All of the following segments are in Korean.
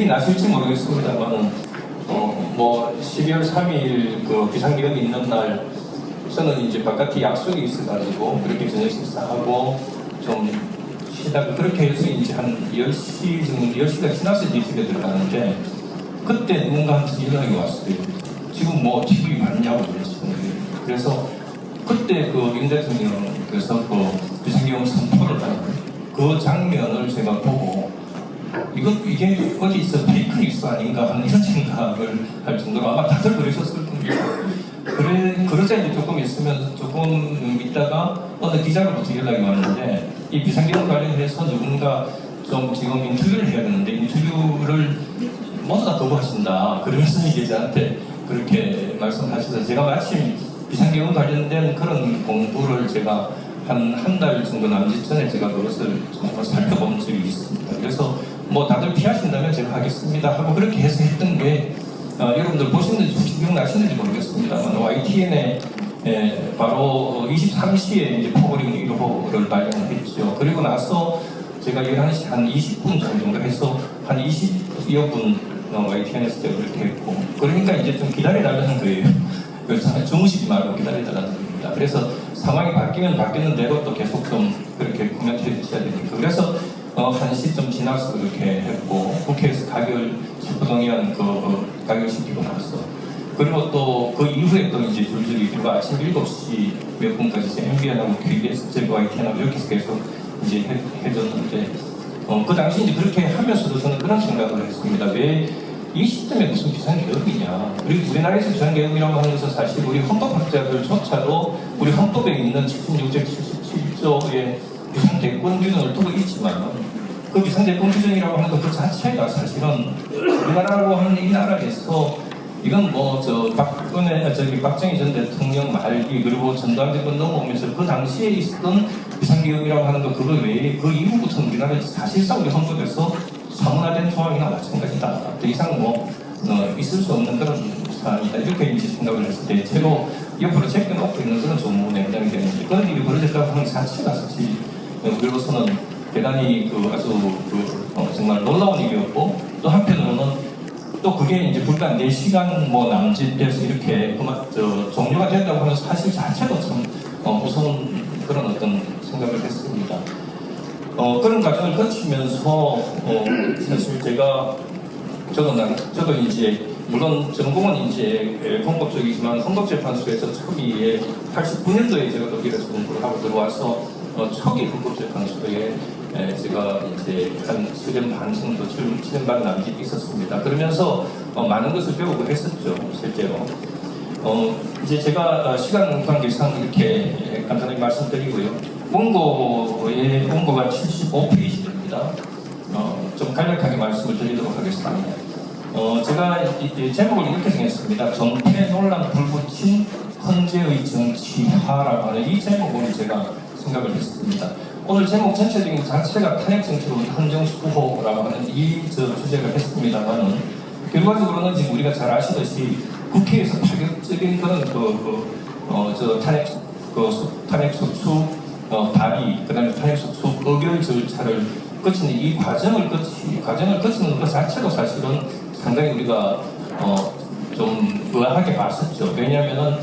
나실지 모르겠습니다만, 뭐 12월 3일 그 비상계엄이 있는 날 저는 이제 바깥에 약속이 있어가지고 그렇게 저녁 식사하고 좀 쉬다가 그렇게 해서 이제 한 10시 정도, 10시가 지나서 이제 집에 들어가는데 그때 누군가한테 연락이 왔어요. 지금 뭐 TV 봤냐고 그랬어요. 그래서 그때 그 윤 대통령께서 그 비상계엄 선포를 하는 그 장면을 제가 보고 이게 어디서 페이크 뉴스 아닌가 하는 이런 생각을 할 정도로 아마 다들 그러셨을 겁니다. 그러자 이제 조금 있으면 조금 있다가 어느 기자로부터 연락이 왔는데 이 비상계엄 관련해서 누군가 좀 지금 인터뷰를 해야 되는데 인터뷰를 모두 다 거부하신다. 그러면서 이제 저한테 그렇게 말씀하셔서 제가 마침 비상계엄 관련된 그런 공부를 제가 한 달 정도 남짓 전에 제가 그것을 좀 살펴본 적이 있습니다. 그래서 뭐 다들 피하신다면 제가 하겠습니다 하고 그렇게 해서 했던 게 여러분들 보시는지 기억나시는지 모르겠습니다만 YTN에 바로 23시에 이제 포고링 1호를 발령을 했죠. 그리고 나서 제가 11시 한 20분 정도 해서 한 20여 분 YTN에서 제가 그렇게 했고 그러니까 이제 좀 기다려달라는 거예요. 그래서 주무시지 말고 기다려달라는 겁니다. 그래서 상황이 바뀌는 대로 또 계속 좀 그렇게 코멘트해 주셔야 되니까 그래서 1시 좀 지나서 그렇게 했고 국회에서 가결 가결시키고 나서 그리고 또 그 이후에 또 이제 줄줄이 그리고 아침 7시 몇 분까지 MBN하고 KBS, YTN하고 이렇게 해서 계속 이제 해줬는데 그 당시 이제 그렇게 하면서도 저는 그런 생각을 했습니다. 왜 이 시점에 무슨 비상계엄이냐. 그리고 우리나라에서 비상계엄이라고 하는 것은 사실 우리 헌법학자들조차도 우리 헌법에 있는 76조 77조의 비상대권 규정을 두고 있지만 그 비상대권 규정이라고 하는 것 그 자체가 사실은 우리나라라고 하는 이 나라에서 이건 뭐 박정희 전 대통령 말기 그리고 전두환 정권 넘어오면서 그 당시에 있었던 비상계엄이라고 하는 것 그거 외에 그 이후부터는 우리나라에서 사실상 우리 헌법에서 사문화된 조항이나 마찬가지다. 더 이상 있을 수 없는 그런 사안이다. 이렇게 이제 생각을 했을 때 제로 옆으로 제껴놓고 있는 그런 조문에 해당이 되는데 그런 일이 벌어졌다고 하는 자체가 사실 우리로서는 대단히 아주 정말 놀라운 일이었고 또 한편으로는 또 그게 이제 불과 4시간 남짓돼서 이렇게 종료가 된다고 하는 사실 자체도 참 무서운 그런 어떤 생각을 했습니다. 그런 과정을 거치면서 사실 저도 이제 물론 전공은 이제 헌법적이지만 헌법재판소에서 초기에 89년도에 제가 독일에서 공부를 하고 들어와서 초기 헌법재판소에 제가 이제 한 7년 반 정도 7년 반 남짓 있었습니다. 그러면서 많은 것을 배우고 했었죠, 실제로. 이제 제가 시간 관계상 이렇게 간단하게 말씀드리고요. 원고가 75페이지입니다. 좀 간략하게 말씀을 드리도록 하겠습니다. 제가 제목을 이렇게 정했습니다. 정패 논란 불붙인 헌재의 정치화라고 하는 이 제목으로 제가 생각을 했습니다. 오늘 제목 전체적인 자체가 탄핵 정치로 헌정수호라고 하는 이 주제를 했습니다만은 결과적으로는 지금 우리가 잘 아시듯이 국회에서 파격적인 그런 탄핵 소추 발의, 그다음에 탄핵 소추 의결 절차를 거치는 이 과정을 거치는 것 자체도 사실은 상당히 우리가 좀 의아하게 봤었죠. 왜냐하면은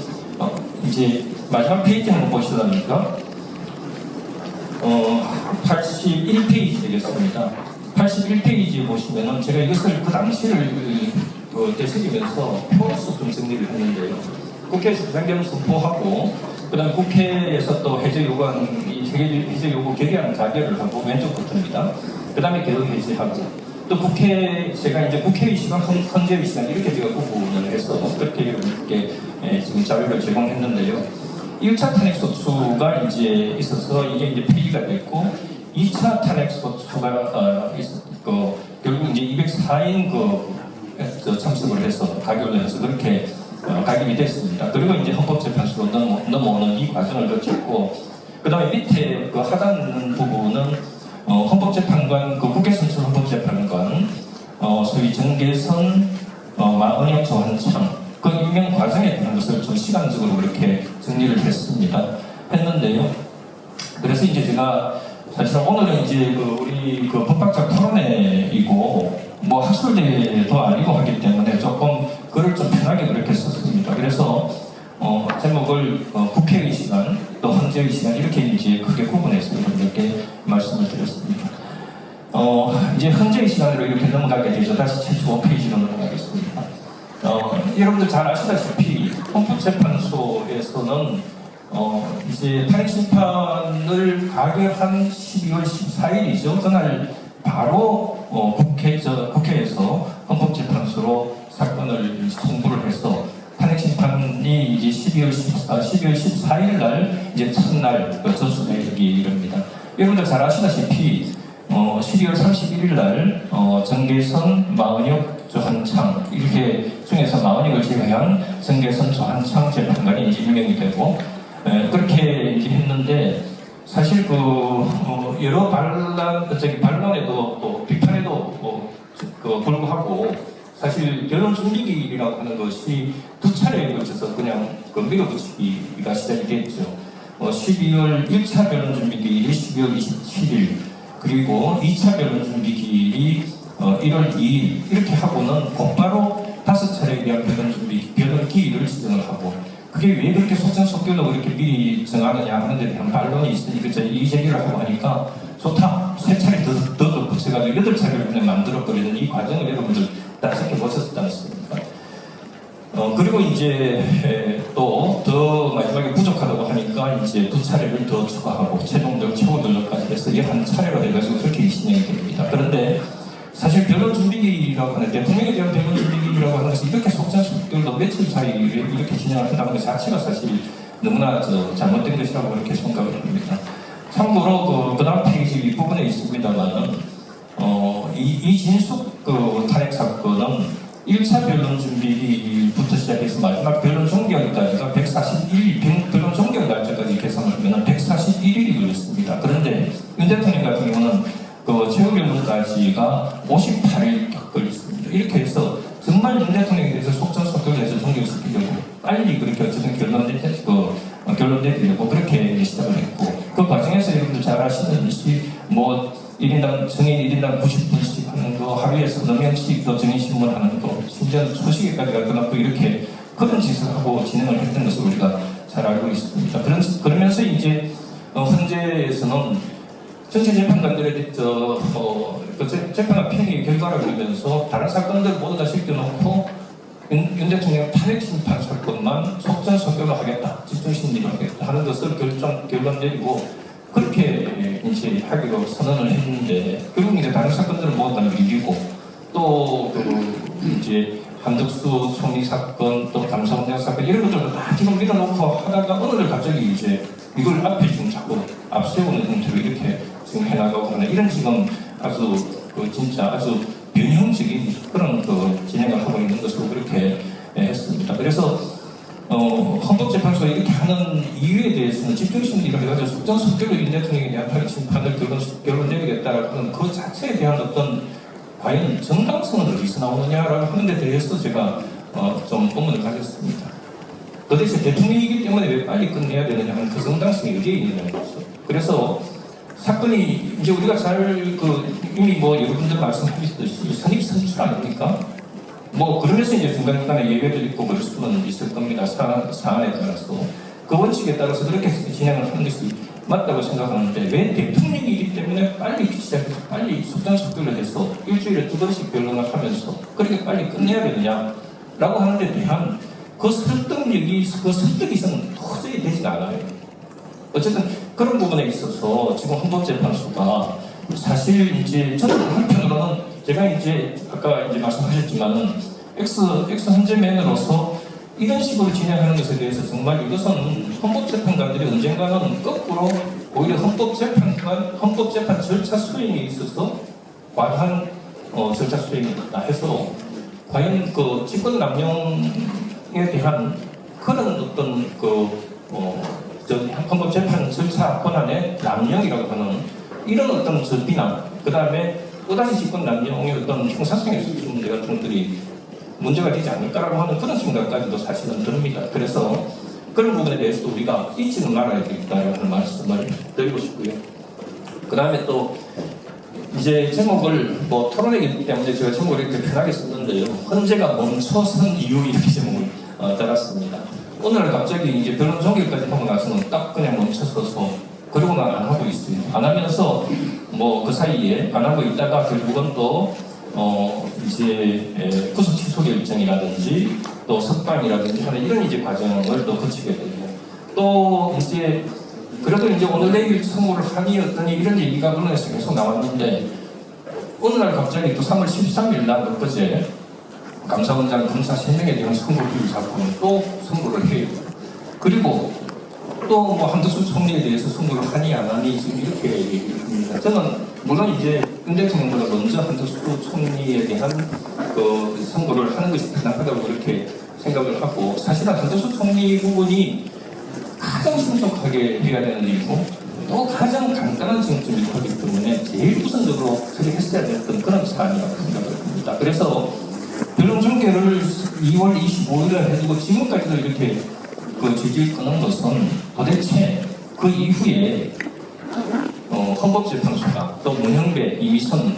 이제 마지막 페이지 한번 보시려니까 81페이지 되겠습니다. 81페이지에 보시면은 제가 이것을 그 당시를 되새기면서 표로서 좀 정리를 했는데요. 국회에서 비상계엄 선포하고 그다음 국회에서 또 해제 요구 결의안 자결을 하고 왼쪽부터입니다. 그다음에 개헌 해제하고 또 제가 이제 국회의 시간, 헌재의 시간 이렇게 제가 구분을 해서 그렇게 지금 자료를 제공했는데요. 1차 탄핵 소추가 이제 있어서 이게 이제 폐기가 됐고 2차 탄핵 소추가 결국 이제 204인 참석을 해서 가결을 해서 그렇게 가결이 됐습니다. 그리고 이제 헌법재판소로 넘어오는 이 과정을 거쳤고 그 다음에 밑에 하단 부분은 헌법재판관, 국회 선출 헌법재판관, 소위 정계선, 마은영, 조한창 그 임명 과정에 대한 것을 좀 시간적으로 그렇게 정리를 했는데요. 그래서 이제 제가 사실 오늘은 이제 우리 법학자 토론회이고 뭐 학술대도 아니고 하기 때문에 조금 글을 좀 편하게 그렇게 썼습니다. 그래서 제목을 국회의 시간, 또 헌재의 시간 이렇게 이제 크게 구분해서 여러분들께 말씀을 드렸습니다. 이제 헌재의 시간으로 이렇게 넘어가게 되죠. 다시 75페이지로 넘어가겠습니다. 여러분들 잘 아시다시피 헌법재판소에서는 이제 탄핵심판을 가결한 12월 14일이죠. 그날 바로 국회에서 헌법재판소로 사건을 송부를 해서 탄핵심판이 이제 12월 14일 날 이제 첫날 접수되기 이릅니다. 여러분들 잘 아시다시피 12월 31일 날 정계선, 마은혁, 조한창 이렇게 중에서 마은혁을 제외한 정계선, 조한창 재판관이 이제 임명이 되고 그렇게 이제 했는데 사실 여러 반론에도 또 비판에도 불구하고 사실 결론 준비기일이라고 하는 것이 두 차례에 걸쳐서 그냥 밀어붙이기가 시작이 됐죠. 12월 1차 결론 준비기일이 12월 27일 그리고 2차 결론 준비기일이 1월 2일 이렇게 하고는 곧바로 5차례에 대한 결론 기일을 지정을 하고 그게 왜 그렇게 속전속결로 그렇게 미리 정하느냐 하는 데 대한 반론이 있으니까 이 제기를 하고 하니까 좋다. 3차례 더 덧붙여가지고 8차례를 그냥 만들어버리는 이 과정을 여러분들 따뜻하게 보셨지 않습니까? 그리고 이제 또 더 마지막에 부족하다고 하니까 이제 2차례를 더 추가하고 최종적 최고들까지 해서 11차례로 해가지고 그렇게 진행이 됩니다. 그런데 사실 변론 준비기라고 하는 대통령에 대한 변론 준비기라고 하는 것이 이렇게 속전속결로 며칠 사이에 이렇게 진행을 한다는 것 자체가 사실 너무나 잘못된 것이라고 그렇게 생각을 합니다. 참고로 그 다음 페이지 윗부분에 있습니다만 이진숙 탄핵 사건은 1차 변론 준비부터 시작해서 마지막 변론 종결까지가 141일, 변론 종결 날짜까지 계산을 하면 141일이 걸렸습니다. 그런데 윤 대통령 같은 경우는 최후 변론까지가 58일 걸렸습니다. 이렇게 해서 정말 윤 대통령에 대해서 속전속결로 해서 종결시키려고 빨리 그렇게 어쨌든 결론내리려고 그렇게 시작을 했고 그 과정에서 여러분들 잘 아시는듯이 정인 1인당 90분씩 하는 거, 하루에 서너 명씩 또 정인신문 하는 거, 심지어 초시계까지 갈 거나 이렇게 그런 짓을 하고 진행을 했던 것을 우리가 잘 알고 있습니다. 그러면서 이제 헌재에서는 전체 재판관들의 재판관 평의 결과를 그리면서 다른 사건들 모두 다 실겨놓고 윤 대통령 탄핵 심판 사건만 속전속결로 하겠다, 집중심리로 하겠다 하는 것을 결론 내리고 그렇게 이제 하기로 선언을 했는데 결국 이제 다른 사건들은 모두 다 밀리고 또 이제 한덕수 총리 사건 또 감사원장 사건 이런 것들도 다 지금 밀어놓고 하다가 어느 날 갑자기 이제 이걸 앞에 지금 자꾸 앞세우는 형태로 이렇게 지금 해나가고 하는 이런 지금 아주 진짜 아주 변형적인 그런 진행을 하고 있는 것으로 그렇게 했습니다. 그래서 헌법재판소가 이렇게 하는 이유에 대해서는 집중심리를 해가지고 속전속결로 윤 대통령에 대한 탄핵 심판을 결론 내리겠다라고 하는 그 자체에 대한 어떤 과연 정당성은 어디서 나오느냐라고 하는 데 대해서 제가 좀 의문을 가졌습니다. 도대체 대통령이기 때문에 왜 빨리 끝내야 되느냐 하는 그 정당성이 어디에 있느냐는 거죠. 그래서 사건이 이제 우리가 이미 여러분들 말씀하셨듯이 선입선출 아닙니까? 그러면서 이제 중간중간에 예외도 있고 그럴 수는 있을 겁니다. 사안에 따라서. 그 원칙에 따라서 그렇게 진행을 하는 것이 맞다고 생각하는데 왜 대통령이기 때문에 빨리 시작해서 빨리 속전속결로 해서 일주일에 2번씩 변론을 하면서 그렇게 빨리 끝내야 되느냐라고 하는 데 대한 그 설득이 저는 도저히 되지가 않아요. 어쨌든 그런 부분에 있어서 지금 헌법재판소가 사실 이제 저는 한편으로는 제가 이제 아까 이제 말씀하셨지만은 엑스 헌재맨으로서 이런 식으로 진행하는 것에 대해서 정말 이것은 헌법재판관들이 언젠가는 거꾸로 오히려 헌법재판 절차 수행에 있어서 과도한 절차 수행이다 해서 과연 직권 남용에 대한 그런 어떤 헌법재판 절차 권한의 남용이라고 하는 이런 어떤 비난, 그 다음에 또다시 집권 남용의 어떤 형사성의 문제 같은 것들이 문제가 되지 않을까라고 하는 그런 생각까지도 사실은 듭니다. 그래서 그런 부분에 대해서도 우리가 잊지는 말아야 되겠다라는 말씀을 드리고 싶고요. 그 다음에 또 이제 제목을 뭐 토론이기 때문에 제가 제목을 이렇게 편하게 썼는데요. 헌재가 멈춰선 이유 이렇게 제목을 달았습니다. 오늘 갑자기 이제 변론 종결까지 하고 나서는 딱 그냥 멈춰서서 그러고는 안 하고 있어요. 안 하면서 뭐 그 사이에 안 하고 있다가 결국은 또 이제 구속 취소 결정이라든지 또 석방이라든지 하는 이런 이제 과정을 또 거치게 되고 또 이제 그래도 이제 오늘 내일 선고를 하니 어떠니 이런 얘기가 언론에서 계속 나왔는데 어느 날 갑자기 또 3월 13일 날 엊그제 감사원장 검사 3명에 대한 선고 기류 사건을 또 선고를 해요. 그리고 또 뭐 한덕수 총리에 대해서 선고를 하니 안 하니 지금 이렇게 얘기를 합니다. 저는 물론 이제 윤 대통령보다 먼저 한덕수 총리에 대한 그 선고를 하는 것이 타당하다고 그렇게 생각을 하고 사실은 한덕수 총리 부분이 가장 신속하게 해야 되는 일이고 또 가장 간단한 쟁점이기 때문에 제일 우선적으로 처리했어야 됐던 그런 사안이라고 생각을 합니다. 그래서 변론 종결을 2월 25일에 해두고 지금까지도 이렇게 그 질질 끄는 것은 도대체 그 이후에 헌법재판소가 또 문형배, 이미선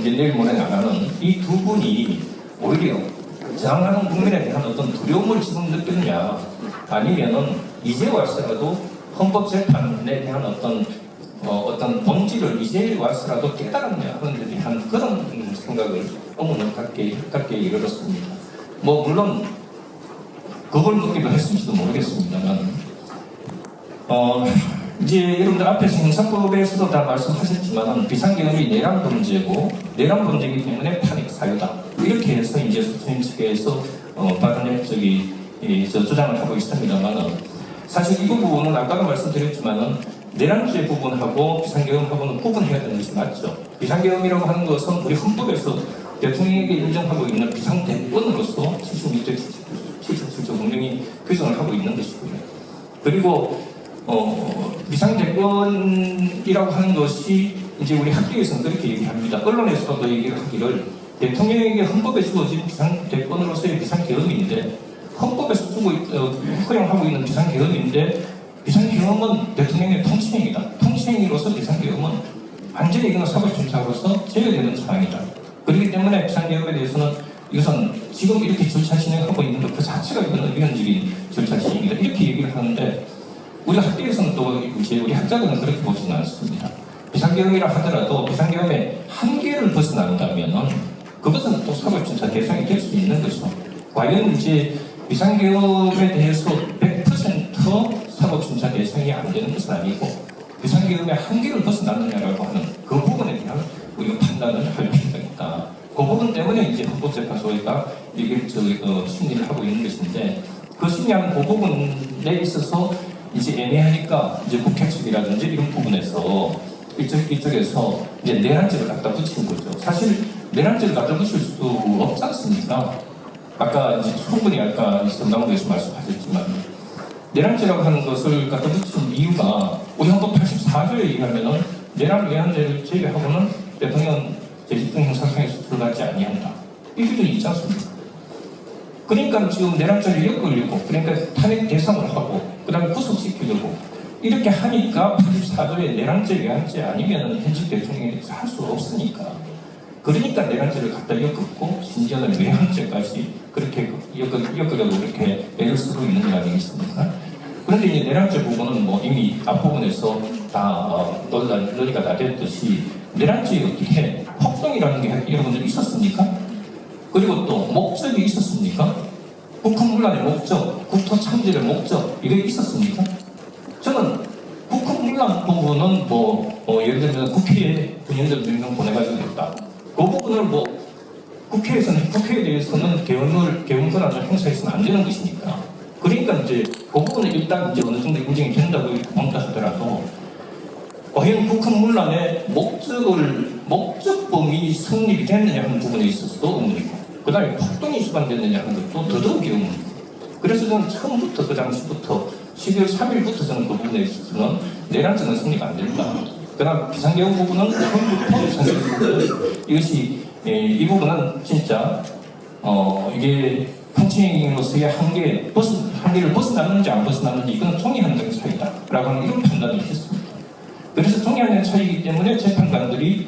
이제 내일 모레 나가는 이 두 분이 오히려 저항하는 국민에 대한 어떤 두려움을 지금 느꼈냐 아니면은 이제 와서라도 헌법재판에 대한 어떤 본질을 이제 와서라도 깨달았냐 하는 데 대한 그런 생각을 의문을 갖게 이르렀습니다. 뭐 물론 그걸 묻기도 했을지도 모르겠습니다만 이제 여러분들 앞에서 형사법에서도 다 말씀하셨지만 비상계엄이 내란 범죄고 내란 범죄이기 때문에 탄핵 사유다 이렇게 해서 이제 수사인 측에서 주장을 하고 있습니다만 사실 이 부분은 아까도 말씀드렸지만은 내란죄 부분하고 비상계엄하고는 구분해야 되는 것이 맞죠. 비상계엄이라고 하는 것은 우리 헌법에서 대통령에게 인정하고 있는 비상대권으로서 77조 분명히 규정을 하고 있는 것이고요. 그리고 비상대권이라고 하는 것이 이제 우리 학계에서는 그렇게 얘기합니다. 언론에서도 얘기를 하기를 대통령에게 헌법에 주어진 비상대권으로서의 비상계엄인데 헌법에서 허용하고 있는 비상계엄인데 비상계엄은 대통령의 통치행위다. 통치행위로서 비상계엄은 완전히 이건 사법심사로서 제외되는 사항이다. 그렇기 때문에 비상계엄에 대해서는 이것은 지금 이렇게 절차 진행하고 있는 것 그 자체가 이거는 위헌적인 절차 진행이다. 이렇게 얘기를 하는데 우리 학계에서는 또 이제 우리 학자들은 그렇게 보지는 않습니다. 비상계엄이라 하더라도 비상계엄의 한계를 벗어난다면은 그것은 또 사법심사 대상이 될 수 있는 것이죠. 과연 이제 비상계엄에 대해서 100% 사법심사 대상이 안 되는 것은 아니고 비상계엄의 한계를 벗어났느냐라고 하는 그 부분에 대한 우리가 판단을 할 필요가 있다. 그 부분 때문에 이제 헌법재판소가 이걸 심리를 하고 있는 것인데 그 심리하는 그 부분에 있어서 이제 애매하니까 이제 국회 측이라든지 이런 부분에서 이쪽에서 이제 내란죄를 갖다 붙이는 거죠. 사실 내란죄를 갖다 붙일 수 없지 않습니까? 아까 이제 충분히 아까 정당부에서 말씀하셨지만 내란죄라고 하는 것을 갖다 붙이는 이유가 우리 헌법 84조에 의하면은 내란 외환죄를 제외하고는 대통령 재집행 형사상에서 들어가지 아니한다. 이 규정이 있지 않습니까? 그러니까 지금 내란죄를 엮으려고 그러니까 탄핵 대상을 하고 그 다음에 구속시키려고 이렇게 하니까 84조에 내란죄 외환죄 아니면 현직 대통령에 대해서 할 수 없으니까 그러니까 내란죄를 갖다 엮었고 심지어는 외환죄까지 그렇게 엮으려고 이렇게 애를 쓰고 있는 거 아니겠습니까? 그런데 이제 내란죄 부분은 뭐 이미 앞부분에서 다 논의가 다 됐듯이 내란죄에 어떻게 폭동이라는 게 여러분들 있었습니까? 그리고 또 목적이 있었습니까? 국헌문란의 목적, 국토창질의 목적 이게 있었습니까? 저는 국헌문란 부분은 예를 들면 국회에 군인들 몇 명 보내가지고 했다. 그 부분을 국회에 대해서는 개헌 권한을 행사해서는 안 되는 것이니까. 그러니까 이제 그 부분은 일단 이제 어느 정도 인정이 된다고 이렇게 본다 하더라도 과연 국헌문란의 목적범위 성립이 됐느냐 하는 부분에 있어서도 의문이고 그 다음에 폭동이 수반됐느냐 하는 것도 더더욱 의문이고 그래서 저는 처음부터 그 당시부터 12월 3일부터 저는 그 부분에 있어서는 내란죄는 성립 안 된다. 그 다음 비상계엄 부분은 처음부터 비상계엄 부분은 이것이 이 부분은 진짜 이게 통치행위로서의 한계를 벗어났는지 안 벗어났는지 이건 총의한다는 차이다 라고 하는 이런 판단을 했습니다. 그래서 총의하는 차이이기 때문에 재판관들이 판사들이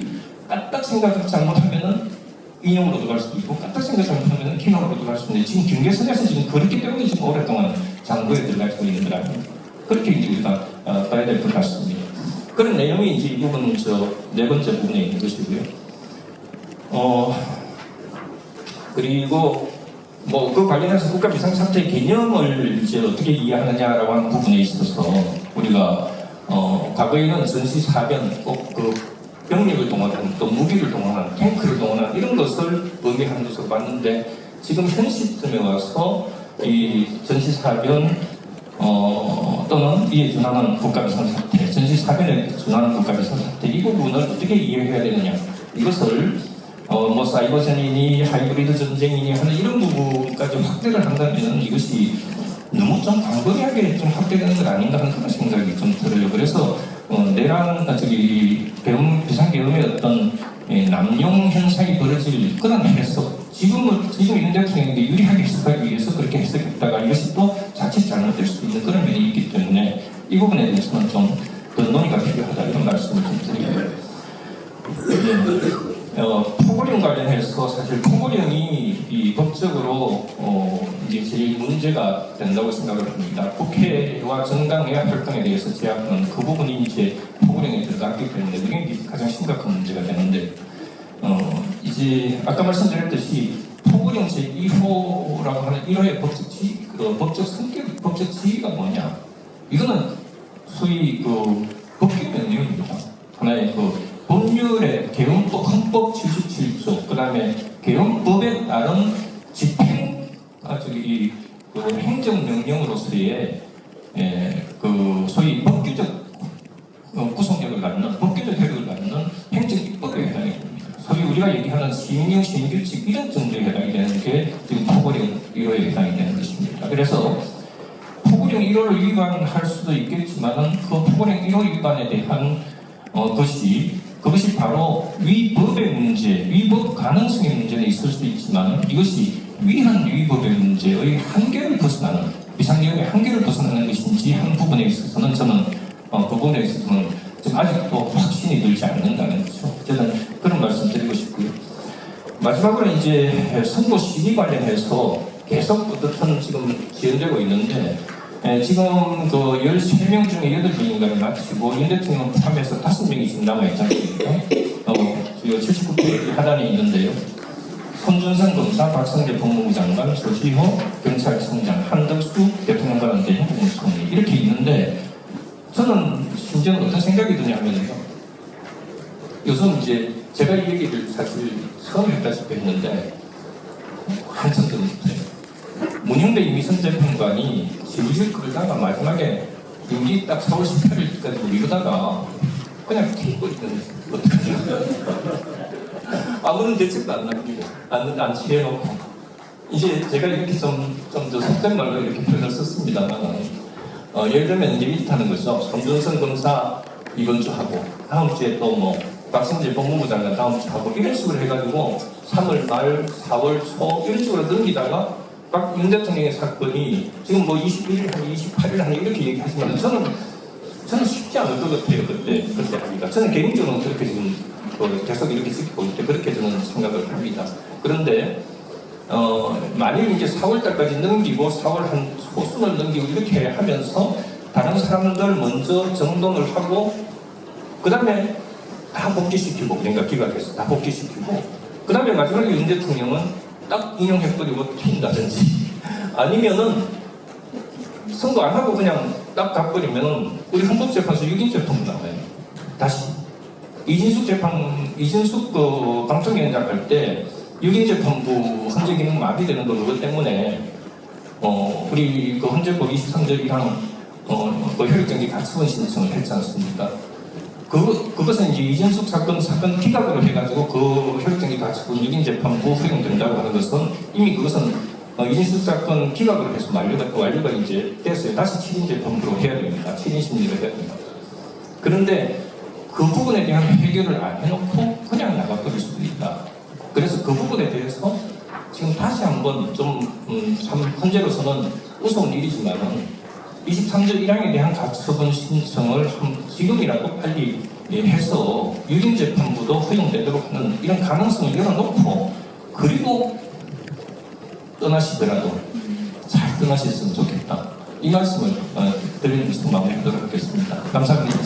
까딱 생각을 잘못하면은 인용으로도 갈 수도 있고 까딱 생각 잘못하면은 기명으로도 갈 수도 있는데 지금 경계선에서 지금 그렇기 때문에 지금 오랫동안 장고에 들어가고 있는 거라면 그렇게 이제 우리가 봐야 될 것 같습니다. 그런 내용이 이제 이 부분은 네 번째 부분에 있는 것이고요. 그리고 뭐 그 관련해서 국가 비상사태 개념을 이제 어떻게 이해하느냐라고 하는 부분에 있어서 우리가 과거에는 전시사변 꼭 그 병력을 동원한 또 무기를 동원한 탱크를 동원한 이런 것을 의미하는 것으로 봤는데 지금 현 시점에 와서 이 전시사변 또는 이에 준하는 국가 비상사태, 전시사변에 준하는 국가 비상사태 이 부분을 어떻게 이해해야 되느냐 이것을 뭐 사이버전이니 하이브리드 전쟁이니 하는 이런 부분까지 확대를 한다면 이것이 너무 좀 광범위하게 좀 확대되는 것 아닌가 하는 그런 생각이 좀 들어요. 그래서 내란 비상계엄의 어떤 남용 현상이 벌어질 그런 해석 지금 윤 대통령에게 유리하게 해석하기 위해서 그렇게 해석했다가 이것이 또 자칫 잘못될 수 있는 그런 면이 있기 때문에 이 부분에 대해서는 좀 더 논의가 필요하다 이런 말씀을 좀 드립니다. 포고령 관련해서 사실 포고령이 이 법적으로 이제 제일 문제가 된다고 생각을 합니다. 국회와 정당의 활동에 대해서 제약하는 그 부분이 이제 포고령에 들어갔기 때문에 이게 가장 심각한 문제가 되는데 이제 아까 말씀드렸듯이 포고령 제1호라고 하는 1호의 법적 성격, 법적 지위가 뭐냐? 이거는 소위 법규 명령입니다. 하나의 법률의 개헌법 헌법 77조 그 다음에 개헌법에 따른 집행 행정명령으로서의 소위 법규적 구속력을 갖는 법규적 효력을 갖는 행정입법에 해당이 됩니다. 소위 우리가 얘기하는 시행령 시행규칙 이런 정도에 해당이 되는 게 지금 포고령 1호에 해당이 되는 것입니다. 그래서 포고령 1호를 위반할 수도 있겠지만은 그 포고령 1호 위반에 대한 그것이 바로 위법의 문제, 위법 가능성의 문제는 있을 수 있지만 이것이 위한 위법의 문제의 한계를 벗어나는 비상계엄의 한계를 벗어나는 것인지 한 부분에 있어서는 저는 그 부분에 있어서는 지금 아직도 확신이 들지 않는다는 거죠. 저는 그런 말씀 드리고 싶고요. 마지막으로 이제 선거 시기 관련해서 계속 어떻든 지금 지연되고 있는데 지금 그 13명 중에 8명인가를 마치고 윤 대통령 포함해서 5명이 지금 남아있지 않습니까? 79회 하단에 있는데요. 손준성 검사, 박성재 법무부 장관, 조시호 경찰청장, 한덕수 대통령 관한대 행정총리 이렇게 있는데 저는 심지어는 어떤 생각이 드냐면요. 요즘 이제 제가 이 얘기를 사실 처음 했다시피 했는데 한참 전부터 문형대 이미선 재판관이 질질 끌다가 마지막에 임기 딱 4월 18일까지 미루다가 그냥 튀어버리는 어떡하죠? 아무런 대책도 안 남기고 안 취해놓고 이제 제가 이렇게 좀 더 속된 말로 이렇게 표현을 썼습니다만 예를 들면 이제 이렇다는 거죠. 손준성 검사 이번 주 하고 다음 주에 또 뭐 박성재 법무부 장관 다음 주 하고 이런 식으로 해가지고 3월 말 4월 초 이런 식으로 넘기다가 윤 대통령의 사건이 지금 뭐 21일 하니 28일 하니 이렇게 얘기하시면 저는 쉽지 않을 것 같아요. 그때 하기가. 저는 개인적으로 그렇게 지금 계속 이렇게 지키고 있을 때 그렇게 저는 생각을 합니다. 그런데 만일 이제 4월 달까지 넘기고 4월 한 초순을 넘기고 이렇게 하면서 다른 사람들 먼저 정돈을 하고 그 다음에 다 복귀시키고 그러니까 기각해서 다 복귀시키고 그 다음에 마지막에 윤 대통령은 딱 인용해버리고 튄다든지 아니면은 선거 안 하고 그냥 딱 가버리면은 우리 헌법재판소 6인 재판부 나와요. 다시 이진숙 그 방통위원장 할 때 6인 재판부 헌재 기능 마비되는 거 그것 때문에 우리 그 헌재법 23조 1항 그 효력정지 가처분 신청을 했지 않습니까? 그것은 이제 이진숙 사건 기각으로 해가지고 그 효력정지 가처분 6인 재판부 허용된다고 하는 것은 이미 그것은 이진숙 사건 기각으로 해서 완료가 이제 됐어요. 다시 7인 재판부로 해야 됩니다. 7인 심리를 해야 됩니다. 그런데 그 부분에 대한 해결을 안 해놓고 그냥 나가버릴 수도 있다. 그래서 그 부분에 대해서 지금 다시 한번 좀 참 현재로서는 우스운 일이지만은 23조 1항에 대한 가처분 신청을 지금이라도 빨리 해서 6인 재판부 내에서도 허용되도록 하는 이런 가능성을 열어놓고 그리고 떠나시더라도 잘 떠나셨으면 좋겠다. 이 말씀을 드리면서 마무리하도록 하겠습니다. 감사합니다.